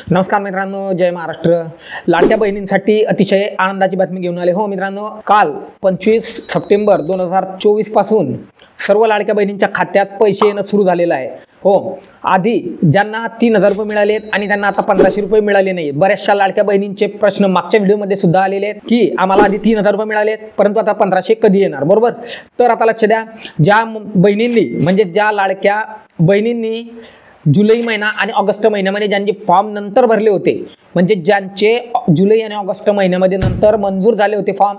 नमस्कार मित्रांनो, जय महाराष्ट्र। लाडक्या बहिणींसाठी अतिशय आनंदाची बातमी घेऊन आले। हो मित्रांनो, काल 25 सप्टेंबर 2024 पासून सर्व लाडक्या बहिणींच्या खात्यात पैसे येणं सुरू झालेलं आहे। हो, आधी ज्यांना 3000 रुपये मिळालेत आणि त्यांना आता 1500 रुपये मिळाले नाहीत। बऱ्याचशा लाडक्या बहिणींचे प्रश्न मागच्या व्हिडिओमध्ये सुद्धा आलेले आहेत की आम्हाला आधी 3000 रुपये मिळालेत परंतु आता 1500 कधी येणार, बरोबर? तर आता लक्ष द्या, ज्या बहिणींनी म्हणजे ज्या लाडक्या बहिणींनी जुलै महिना आणि ऑगस्ट महिन्यामध्ये ज्यांचे फॉर्म नंतर भरले होते, म्हणजे ज्यांचे जुलै आणि ऑगस्ट महिन्यामध्ये नंतर मंजूर झाले होते फॉर्म,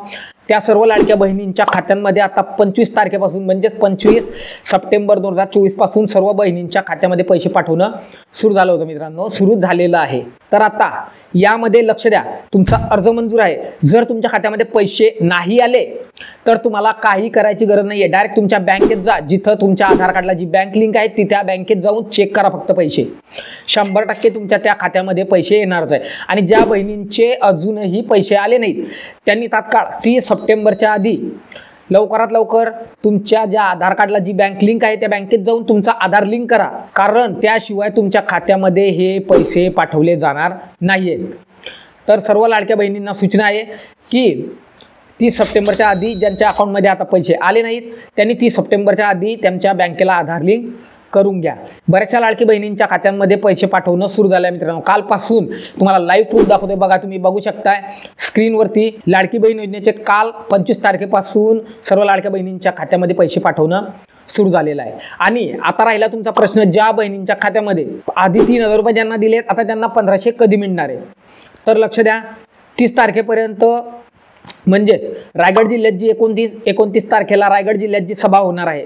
त्या सर्व लाडक्या बहिणींच्या खात्यांमध्ये आता 25 तारखेपासून म्हणजे 25 सप्टेंबर 2024 पासून सर्व बहिणींच्या खात्यामध्ये पैसे पाठवणं सुरू झालं होतं। मित्रांनो, सुरू झालेलं आहे। तर आता यामध्ये लक्ष द्या, तुमचा अर्ज मंजूर आहे। जर तुमच्या खात्यामध्ये पैसे नाही आले तर तुम्हाला काही करायची गरज नाहीये। डायरेक्ट तुमच्या बँकेत जा, जिथं तुमच्या आधार कार्डला जी बँक लिंक आहे ती त्या बँकेत जाऊन चेक करा फक्त पैसे। 100% तुमच्या त्या खात्यामध्ये पैसे येणारच आहे। आणि ज्या बहिणींचे अजूनही पैसे आले नाहीत त्यांनी तात्काळ 30 सप्टेंबरच्या आधी लवकरात लवकर तुमच्या ज्या आधार कार्डला जी बँक लिंक आहे त्या बँकेत जाऊन तुमचा आधार लिंक करा, कारण त्याशिवाय तुमच्या खात्यामध्ये हे पैसे पाठवले जाणार नाहीयेत। तर सर्व लाडक्या बहिणींना सूचना आहे की 30 सप्टेंबरच्या आधी ज्यांच्या अकाउंटमध्ये आता पैसे आले नाहीत त्यांनी 30 सप्टेंबरच्या आधी त्यांच्या बँकेला आधार लिंक करून घ्या। बऱ्याचशा लाडकी बहिणींच्या खात्यांमध्ये पैसे पाठवणं सुरू झालं आहे। मित्रांनो, कालपासून तुम्हाला लाईव्ह प्रूफ दाखवतोय, बघा तुम्ही बघू शकताय स्क्रीनवरती। लाडकी बहीण योजनेचे काल 25 तारखेपासून सर्व लाडक्या बहिणींच्या खात्यामध्ये पैसे पाठवणं सुरू झालेलं आहे। आणि आता राहिला तुमचा प्रश्न, ज्या बहिणींच्या खात्यामध्ये आधी 3000 रुपये ज्यांना दिलेत आता त्यांना 1500 कधी मिळणार आहे? तर लक्ष द्या, 30 तारखेपर्यंत म्हणजेच रायगड जिल्ह्यात जी 29 तारखेला रायगड जिल्ह्यात जी सभा होणार आहे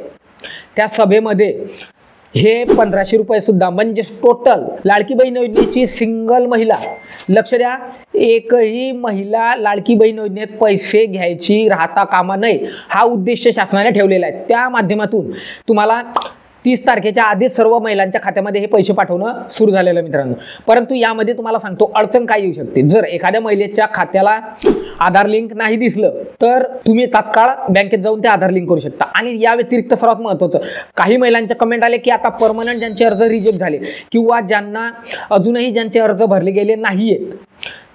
त्या सभेमध्ये हे 1500 रुपये सुद्धा म्हणजे टोटल लाडकी बहीण योजनेची सिंगल महिला, लक्ष द्या, एकही महिला लाडकी बहीण योजनेत पैसे घ्यायची राहता कामा नये हा उद्देश शासनाने ठेवलेला आहे। त्या माध्यमातून तुम्हाला 30 तारखेच्या आधीच सर्व महिलांच्या खात्यामध्ये हे पैसे पाठवणं सुरू झालेलं आहे मित्रांनो। परंतु यामध्ये तुम्हाला सांगतो अडचण काय येऊ शकते। जर एखाद्या महिलेच्या खात्याला आधार लिंक नाही दिसलं तर तुम्ही तात्काळ बँकेत जाऊन ते आधार लिंक करू शकता। आणि या व्यतिरिक्त सर्वात महत्त्वाचं, काही महिलांच्या कमेंट आले की आता परमनंट ज्यांचे अर्ज रिजेक्ट झाले किंवा ज्यांना अजूनही ज्यांचे अर्ज भरले गेले नाहीयेत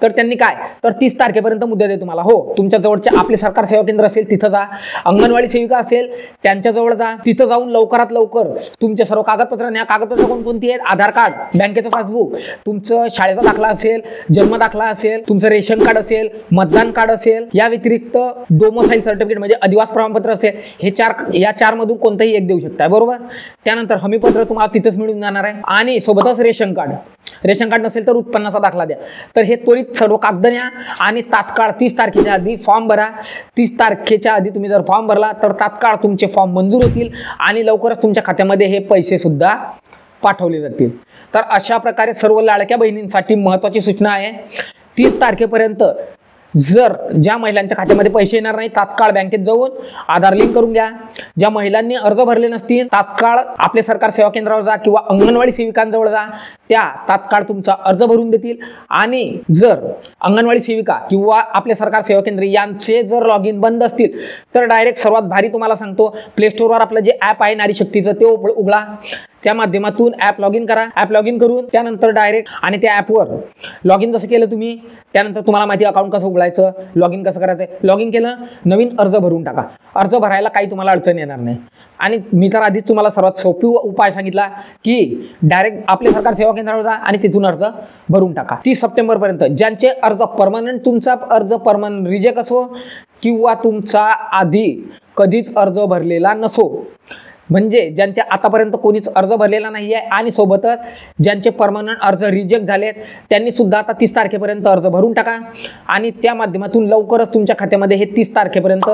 तर त्यांनी काय, तर 30 तारखेपर्यंत मुदत आहे तुम्हाला। हो, तुमच्या जवळचे आपले सरकार सेवा केंद्र असेल तिथं जा, अंगणवाडी सेविका असेल त्यांच्या जवळ जा, तिथं जाऊन लवकरात लवकर तुमचे सर्व कागदपत्र न्या। कागदपत्र कोणकोणती आहेत? आधार कार्ड, बँकेचं पासबुक, तुमचं शाळेचा दाखला असेल, जन्म दाखला असेल, तुमचं रेशन कार्ड असेल, मतदान कार्ड असेल, या व्यतिरिक्त डोमोसाईल सर्टिफिकेट म्हणजे अधिवास प्रमाणपत्र असेल, हे या चार मधून कोणतंही एक देऊ शकता, बरोबर? त्यानंतर हमीपत्र तुम्हाला तिथंच मिळून जाणार आहे आणि सोबतच रेशन कार्ड नसेल तर उत्पन्नाचा दाखला द्या। तर हे त्वरित सर्व कागद न्या आणि तात्काळ 30 तारखेच्या आधी फॉर्म भरा। 30 तारखेच्या आधी तुम्ही जर फॉर्म भरला तर तात्काळ तुमचे फॉर्म मंजूर होतील आणि लवकरच तुमच्या खात्यामध्ये हे पैसे सुद्धा पाठवले जातील। तर अशा प्रकारे सर्व लाडक्या बहिणींसाठी महत्त्वाची सूचना आहे, 30 तारखेपर्यंत जर ज्या महिलांच्या खात्यामध्ये पैसे येणार नाही तात्काळ बँकेत जाऊन आधार लिंक करून घ्या। ज्या महिलांनी अर्ज भरले नसतील तात्काळ आपले सरकार सेवा केंद्रावर जा किंवा अंगणवाडी सेविकांजवळ जा, त्या तात्काळ तुमचा अर्ज भरून देतील। आणि जर अंगणवाडी सेविका किंवा आपले सरकार सेवा केंद्र यांचे जर लॉग इन बंद असतील तर डायरेक्ट सर्वात भारी तुम्हाला सांगतो, प्ले स्टोरवर आपलं जे ॲप आहे नारी शक्तीचं ते उघडा, त्या माध्यमातून ॲप लॉग इन करा। ॲप लॉग इन करून त्यानंतर डायरेक्ट आणि त्या ॲपवर लॉग इन जसं केलं तुम्ही त्यानंतर तुम्हाला माहिती अकाउंट कसं उघडायचं, लॉग इन कसं करायचं, लॉग इन केलं, नवीन अर्ज भरून टाका। अर्ज भरायला काही तुम्हाला अडचण येणार नाही। आणि मी तर आधीच तुम्हाला सर्वात सोपी उपाय सांगितला की डायरेक्ट आपले सरकार सेवा केंद्रावर जा आणि तिथून अर्ज भरून टाका। 30 सप्टेंबरपर्यंत ज्यांचे अर्ज परमनंट, तुमचा अर्ज परमनंट रिजेक्ट असो किंवा तुमचा आधी कधीच अर्ज भरलेला नसो, म्हणजे ज्यांचे आतापर्यंत कोणीच अर्ज भरलेला नाही आहे आणि सोबतच ज्यांचे परमनंट अर्ज रिजेक्ट झालेत त्यांनी सुद्धा आता 30 तारखेपर्यंत अर्ज भरून टाका आणि त्या माध्यमातून लवकरच तुमच्या खात्यामध्ये हे 30 तारखेपर्यंत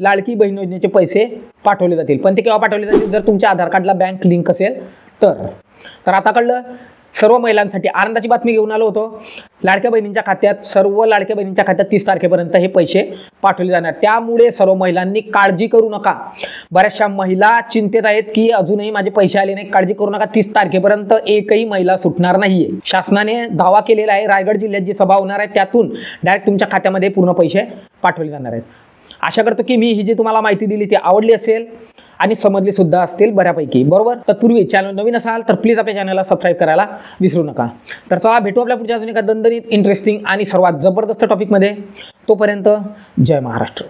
लाडकी बहीण योजनेचे पैसे पाठवले जातील। पण ते केव्हा पाठवले जातील? जर तुमच्या आधार कार्डला बँक लिंक असेल तर आता कळलं। सर्व महिलांसाठी आनंदाची बातमी घेऊन आलो होतो, लाडक्या बहिणींच्या खात्यात सर्व लाडक्या बहिणींच्या खात्यात 30 तारखेपर्यंत हे पैसे पाठवले जाणार। त्यामुळे सर्व महिलांनी काळजी करू नका। बऱ्याचशा महिला चिंतेत आहेत की अजूनही माझे पैसे आले नाही, काळजी करू नका, 30 तारखेपर्यंत एकही महिला सुटणार नाहीये। शासनाने दावा केलेला आहे रायगड जिल्ह्यात जी सभा होणार आहे त्यातून डायरेक्ट तुमच्या खात्यामध्ये पूर्ण पैसे पाठवले जाणार आहेत। आशा करतो की मी ही जी तुम्हाला माहिती दिली ती आवडली असेल आणि समजले सुद्धा असतील बऱ्यापैकी, बरोबर. तत्पूर्वी चॅनल नवीन असाल तर प्लीज आपल्या चॅनलला सबस्क्राईब करायला विसरू नका. तर चला भेटू आपल्या पुढच्या अजून एका दणदणीत इंटरेस्टिंग आणि सर्वात जबरदस्त टॉपिकमध्ये. तोपर्यंत जय महाराष्ट्र.